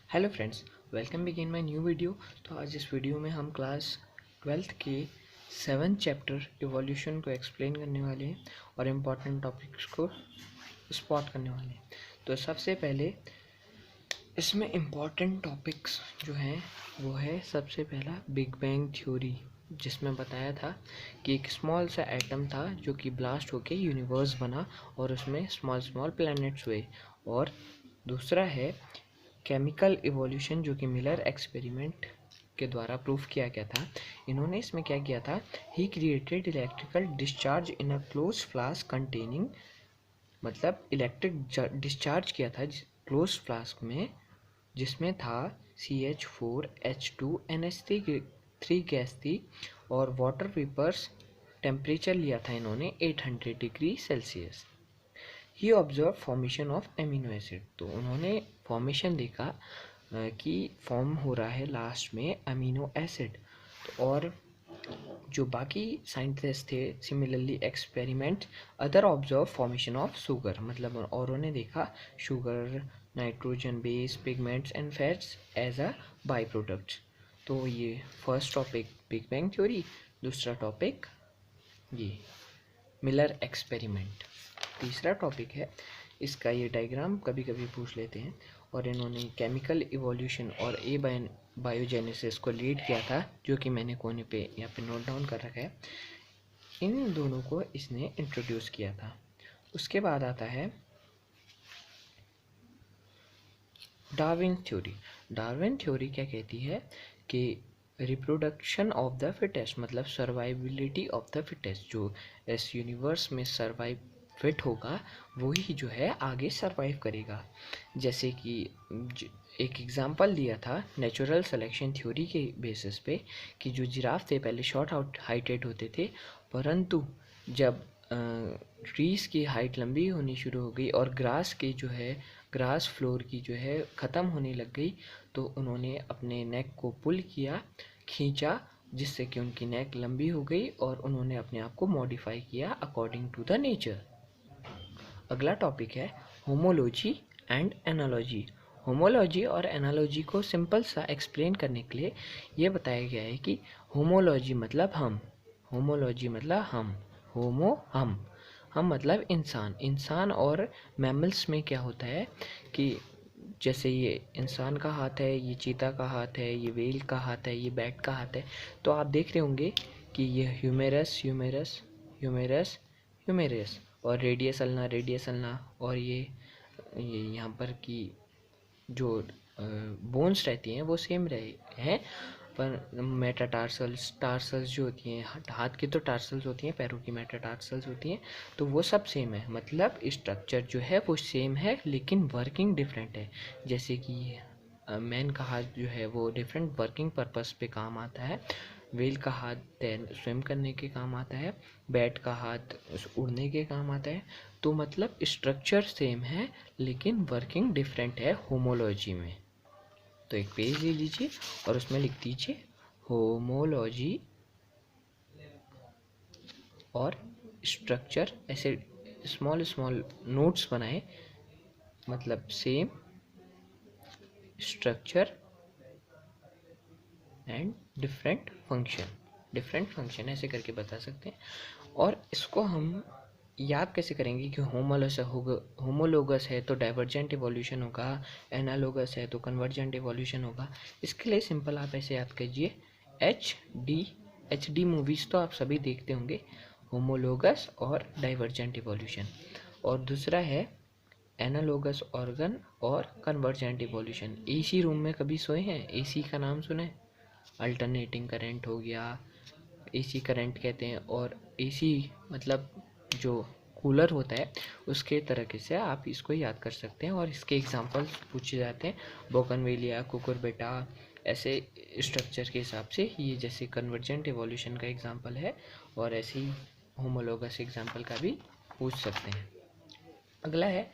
Hello friends, welcome begin my new video. तो आज इस वीडियो में हम क्लास 12th के 7th चैप्टर इवोल्यूशन को एक्सप्लेन करने वाले हैं और इम्पॉर्टेंट टॉपिक्स को स्पॉट करने वाले हैं। तो सबसे पहले इसमें इम्पॉर्टेंट टॉपिक्स जो हैं वो है सबसे पहला बिग बैंग थ्योरी, जिसमें बताया था कि एक स्मॉल सा एटम था जो कि ब्लास्ट होके यूनिवर्स बना और उसमें स्मॉल स्मॉल प्लैनेट्स हुए। और दूसरा है केमिकल इवोल्यूशन, जो कि मिलर एक्सपेरिमेंट के द्वारा प्रूफ किया गया था। इन्होंने इसमें क्या किया था, he created electrical discharge in a close flask containing, मतलब इलेक्ट्रिक डिस्चार्ज किया था क्लोज फ्लास्क में, जिसमें था CH4H2NH3 गैस थी और वाटर वेपर्स। टेम्परेचर लिया था इन्होंने 800 degree Celsius. He observe formation of amino acid, तो उन्होंने फॉर्मेशन देखा कि फॉर्म हो रहा है लास्ट में अमीनो एसिड। और जो बाकी साइंटिस्ट थे similarly experiment other observe formation of sugar, मतलब और उन्होंने देखा sugar, nitrogen base, pigments and fats as a by products. तो ये first topic big bang theory, दूसरा टॉपिक ये मिलर एक्सपेरिमेंट। तीसरा टॉपिक है, इसका ये डायग्राम कभी कभी पूछ लेते हैं, और इन्होंने केमिकल इवोल्यूशन और बायोजेनेसिस को लीड किया था, जो कि मैंने कोने पे यहाँ पे नोट डाउन कर रखा है। इन दोनों को इसने इंट्रोड्यूस किया था। उसके बाद आता है डार्विन थ्योरी। डार्विन थ्योरी क्या कहती है कि रिप्रोडक्शन ऑफ द फिटेस्ट, मतलब सर्वाइबिलिटी ऑफ द फिटेस्ट, जो इस यूनिवर्स में सर्वाइव फिट होगा वही जो है आगे सर्वाइव करेगा। जैसे कि एक एग्जांपल दिया था नेचुरल सिलेक्शन थ्योरी के बेसिस पे कि जो जिराफ थे पहले शॉर्ट आउट हाइटेड होते थे, परंतु जब ट्रीज़ की हाइट लंबी होनी शुरू हो गई और ग्रास फ्लोर की जो है ख़त्म होने लग गई, तो उन्होंने अपने नेक को पुल किया, खींचा, जिससे कि उनकी नेक लंबी हो गई और उन्होंने अपने आप को मॉडिफाई किया अकॉर्डिंग टू द नेचर। अगला टॉपिक है होमोलॉजी एंड एनालॉजी। होमोलॉजी और एनालॉजी को सिंपल सा एक्सप्लेन करने के लिए ये बताया गया है कि होमोलॉजी मतलब हम, होमोलॉजी मतलब हम मतलब इंसान और मैमल्स में क्या होता है कि जैसे ये इंसान का हाथ है, ये चीता का हाथ है, ये व्हेल का हाथ है, ये बैट का हाथ है, तो आप देख रहे होंगे कि ये ह्यूमेरस ह्यूमेरस ह्यूमेरस ह्यूमेरस और रेडियस अल्ना और ये यहाँ पर की जो बोन्स रहती हैं वो सेम रहे हैं, पर मेटाटार्सल्स टार्सल्स जो होती हैं, हाथ की तो टार्सल्स होती हैं, पैरों की मेटाटार्सल्स होती हैं, तो वो सब सेम है, मतलब स्ट्रक्चर जो है वो सेम है लेकिन वर्किंग डिफरेंट है। जैसे कि मैन का हाथ जो है वो डिफरेंट वर्किंग पर्पस पे काम आता है, व्हेल का हाथ स्विम करने के काम आता है, बैट का हाथ उड़ने के काम आता है। तो मतलब स्ट्रक्चर सेम है लेकिन वर्किंग डिफरेंट है होमोलॉजी में। तो एक पेज ले लीजिए और उसमें लिख दीजिए होमोलॉजी और स्ट्रक्चर, ऐसे स्मॉल स्मॉल नोट्स बनाए, मतलब same structure and different function ऐसे करके बता सकते हैं। और इसको हम याद कैसे करेंगे कि होमोलोगस है तो डाइवर्जेंट इवोल्यूशन होगा, एनालोगस है तो कन्वर्जेंट इवोल्यूशन होगा। इसके लिए सिंपल आप ऐसे याद कीजिए, एच डी मूवीज़ तो आप सभी देखते होंगे, होमोलोगस और डाइवर्जेंट इवोल्यूशन। और दूसरा है एनालोगस ऑर्गन और कन्वर्जेंट इवोल्यूशन। एसी रूम में कभी सोए हैं? एसी का नाम सुने? अल्टरनेटिंग करंट हो गया, एसी करंट कहते हैं। और एसी मतलब जो कूलर होता है उसके तरीके से आप इसको याद कर सकते हैं, और इसके एग्जांपल्स पूछे जाते हैं, बोगनवेलिया, कुकुरबिटा, ऐसे स्ट्रक्चर के हिसाब से। ये जैसे कन्वर्जेंट एवोल्यूशन का एग्जांपल है, और ऐसे ही होमोलोगस एग्जांपल का भी पूछ सकते हैं। अगला है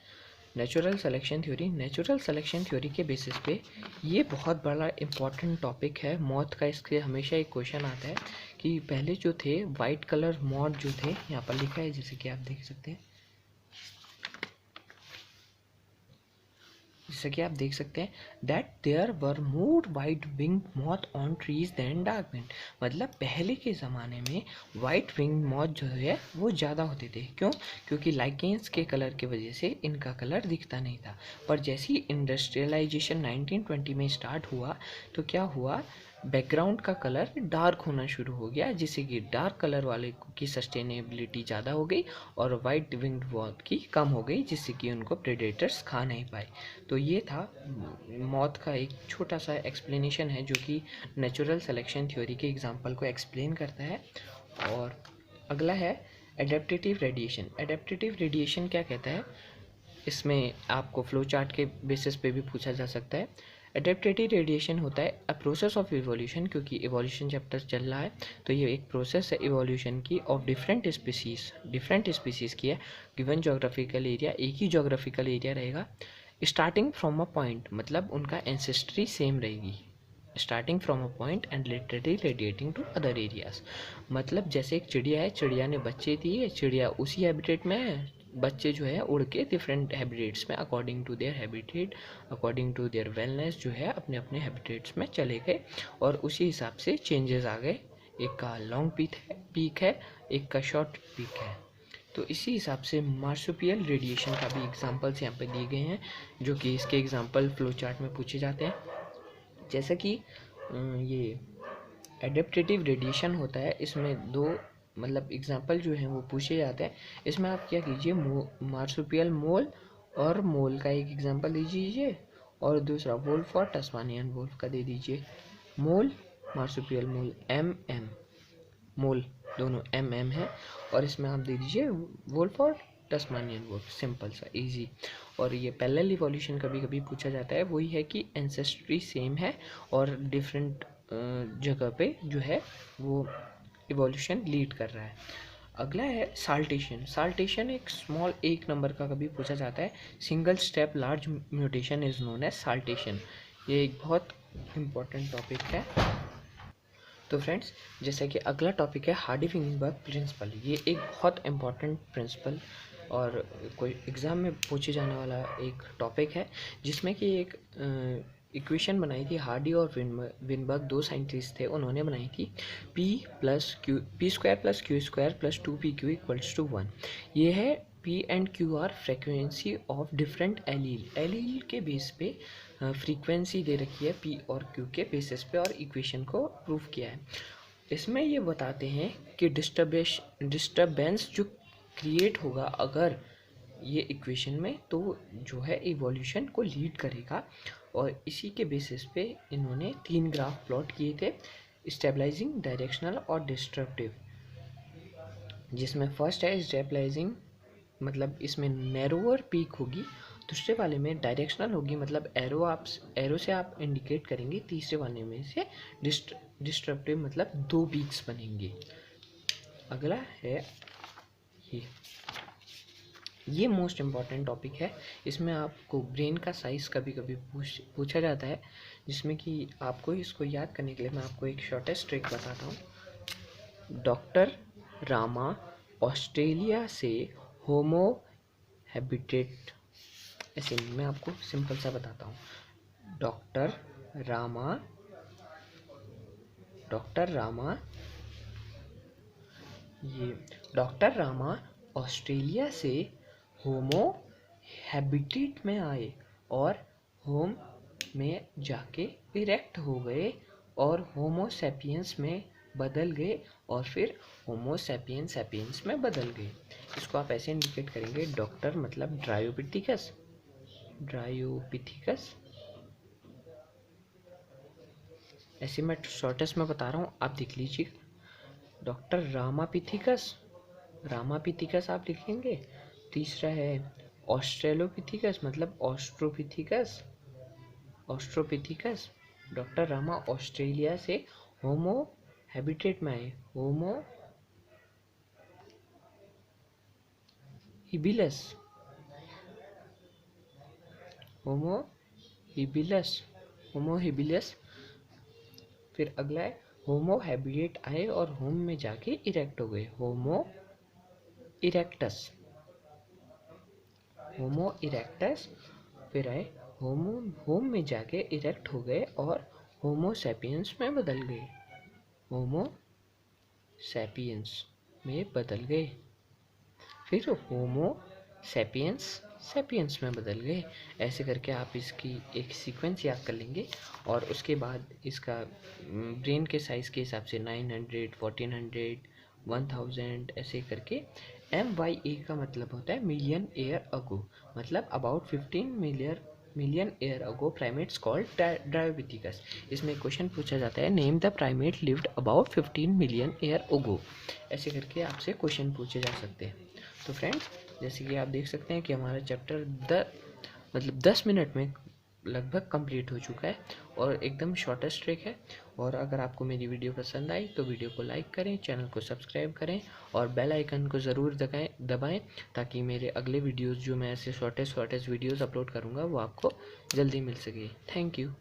natural selection theory. Natural selection theory के बेसिस पे ये बहुत बड़ा इम्पॉर्टेंट टॉपिक है मॉथ का। इसके हमेशा एक क्वेश्चन आता है कि पहले जो थे वाइट कलर मॉथ जो थे, यहाँ पर लिखा है जैसे कि आप देख सकते हैं, जैसा कि आप देख सकते हैं that there were more white wing moth on trees than dark wing, मतलब पहले के ज़माने में वाइट विंग मॉथ जो है वो ज़्यादा होते थे। क्यों? क्योंकि लाइकेंस के कलर की वजह से इनका कलर दिखता नहीं था। पर जैसे ही इंडस्ट्रियलाइजेशन 1920 में स्टार्ट हुआ तो क्या हुआ, बैकग्राउंड का कलर डार्क होना शुरू हो गया, जिससे कि डार्क कलर वाले की सस्टेनेबिलिटी ज़्यादा हो गई और वाइट विंग्ड मॉथ की कम हो गई, जिससे कि उनको प्रेडेटर्स खा नहीं पाए। तो ये था मौत का एक छोटा सा एक्सप्लेनेशन है जो कि नेचुरल सिलेक्शन थ्योरी के एग्जांपल को एक्सप्लेन करता है। और अगला है एडेप्टेटिव रेडिएशन। एडेप्टेटिव रेडिएशन क्या कहता है, इसमें आपको फ्लो चार्ट के बेसिस पे भी पूछा जा सकता है। एडेप्टेटिव रेडिएशन होता है अ प्रोसेस ऑफ इवोल्यूशन, क्योंकि इवोल्यूशन चैप्टर चल रहा है तो ये एक प्रोसेस है इवोल्यूशन की ऑफ डिफरेंट स्पीसीज़ की है। गिवन जोग्राफिकल एरिया, एक ही जोग्राफिकल एरिया रहेगा। स्टार्टिंग फ्रॉम अ पॉइंट, मतलब उनका एंसेस्ट्री सेम रहेगी। Starting from a point and laterally radiating to other areas, मतलब जैसे एक चिड़िया है, चिड़िया ने बच्चे दिए, चिड़िया उसी हैबिटेट में है, बच्चे जो है उड़ के डिफरेंट हैबिटेट्स में according to their habitat, according to their wellness जो है अपने अपने हैबिटेट्स में चले गए और उसी हिसाब से चेंजेस आ गए। एक का लॉन्ग पीक है, एक का शॉर्ट पीक है। तो इसी हिसाब से मार्सुपियल रेडिएशन का भी एग्जांपल्स यहाँ पे दिए गए हैं, जो कि इसके एग्जांपल फ्लो चार्ट में पूछे जाते हैं। जैसे कि ये एडेप्टेटिव रेडिएशन होता है, इसमें दो मतलब एग्जांपल जो हैं वो पूछे जाते हैं। इसमें आप क्या कीजिए, मार्सुपियल मोल और मोल का एक एग्जांपल दे दीजिए और दूसरा वोल्फ और टस्मानियन वोल्फ का दे दीजिए। मोल, मार्सुपियल मोल MM, मोल दोनों MM है, और इसमें आप दे दीजिए वोल्फ और टस्मानियन वोल्फ, सिंपल सा इजी। और ये पैरेलल इवोल्यूशन कभी कभी पूछा जाता है, वही है कि एंसेस्ट्री सेम है और डिफरेंट जगह पे जो है वो इवोल्यूशन लीड कर रहा है। अगला है साल्टेशन। साल्टेशन एक स्मॉल एक नंबर का कभी पूछा जाता है। Single step large mutation is known as saltation. ये एक बहुत इम्पोर्टेंट टॉपिक है। तो फ्रेंड्स, जैसे कि अगला टॉपिक है हार्डी-विंगबर्ग प्रिंसिपल। ये एक बहुत इम्पॉर्टेंट प्रिंसिपल और कोई एग्ज़ाम में पूछे जाने वाला एक टॉपिक है, जिसमें कि एक इक्वेशन बनाई थी। हार्डी और विनबर्ग दो साइंटिस्ट थे, उन्होंने बनाई थी p square plus q square plus 2pq equals to 1। ये है p and q are frequency of different allele के बेस पे फ्रीक्वेंसी दे रखी है पी और क्यू के बेसिस पे, और इक्वेशन को प्रूव किया है। इसमें ये बताते हैं कि डिस्टर्बेंस जो क्रिएट होगा अगर ये इक्वेशन में, तो जो है इवोल्यूशन को लीड करेगा। और इसी के बेसिस पे इन्होंने 3 ग्राफ प्लॉट किए थे, स्टेबलाइजिंग, डायरेक्शनल और डिस्ट्रप्टिव। जिसमें फर्स्ट है स्टेबलाइजिंग, मतलब इसमें नैरोअर पीक होगी। दूसरे वाले में डायरेक्शनल होगी, मतलब एरो से आप इंडिकेट करेंगे। तीसरे वाले में से डिस्ट्रप्टिव, मतलब 2 पीक्स बनेंगे। अगला है ये मोस्ट इम्पॉर्टेंट टॉपिक है। इसमें आपको ब्रेन का साइज़ कभी कभी पूछा जाता है, जिसमें कि आपको इसको याद करने के लिए मैं आपको एक शॉर्टेस्ट ट्रिक बताता हूँ। डॉक्टर रामा ऑस्ट्रेलिया से होमो हैबिटेट, ऐसे मैं आपको सिंपल सा बताता हूँ। डॉक्टर रामा ऑस्ट्रेलिया से होमो हैबिटेट में आए और होम में जाके इरेक्ट हो गए और होमो सैपियंस में बदल गए और फिर होमो सैपियंस में बदल गए। इसको आप ऐसे इंडिकेट करेंगे, डॉक्टर मतलब ड्रायोपिथिकस, ऐसे मैं शॉर्टेस्ट में बता रहा हूँ, आप देख लीजिए। डॉक्टर रामापिथिकस आप लिखेंगे। तीसरा है ऑस्ट्रेलोपिथिकस, मतलब ऑस्ट्रोपिथिकस। डॉक्टर रामा ऑस्ट्रेलिया से होमो हैबिटेट में आए, होमो हिबिलस। फिर अगला है होमो हैबिटेट आए और होम में जाके इरेक्ट हो गए, होमो इरेक्टस। फिर आए होम में जाके इरेक्ट हो गए और होमो सैपियंस में बदल गए, होमो सैपियंस में बदल गए, फिर होमो सैपियंस सैपियंस में बदल गए। ऐसे करके आप इसकी एक सीक्वेंस याद कर लेंगे और उसके बाद इसका ब्रेन के साइज़ के हिसाब से 900, 1400, 1000 ऐसे करके MYA का मतलब होता है मिलियन ईयर अगो, मतलब about 15 million year ago primates called Dryopithecus. इसमें क्वेश्चन पूछा जाता है name the primate lived about 15 million year ago. ऐसे करके आपसे क्वेश्चन पूछे जा सकते हैं। तो फ्रेंड्स, जैसे कि आप देख सकते हैं कि हमारा चैप्टर 10 मिनट में लगभग कंप्लीट हो चुका है और एकदम शॉर्टेस्ट ट्रिक है। और अगर आपको मेरी वीडियो पसंद आई तो वीडियो को लाइक करें, चैनल को सब्सक्राइब करें और बेल आइकन को ज़रूर दबाएं ताकि मेरे अगले वीडियोस जो मैं ऐसे शॉर्टेस्ट वीडियोस अपलोड करूँगा वो आपको जल्दी मिल सके। Thank you.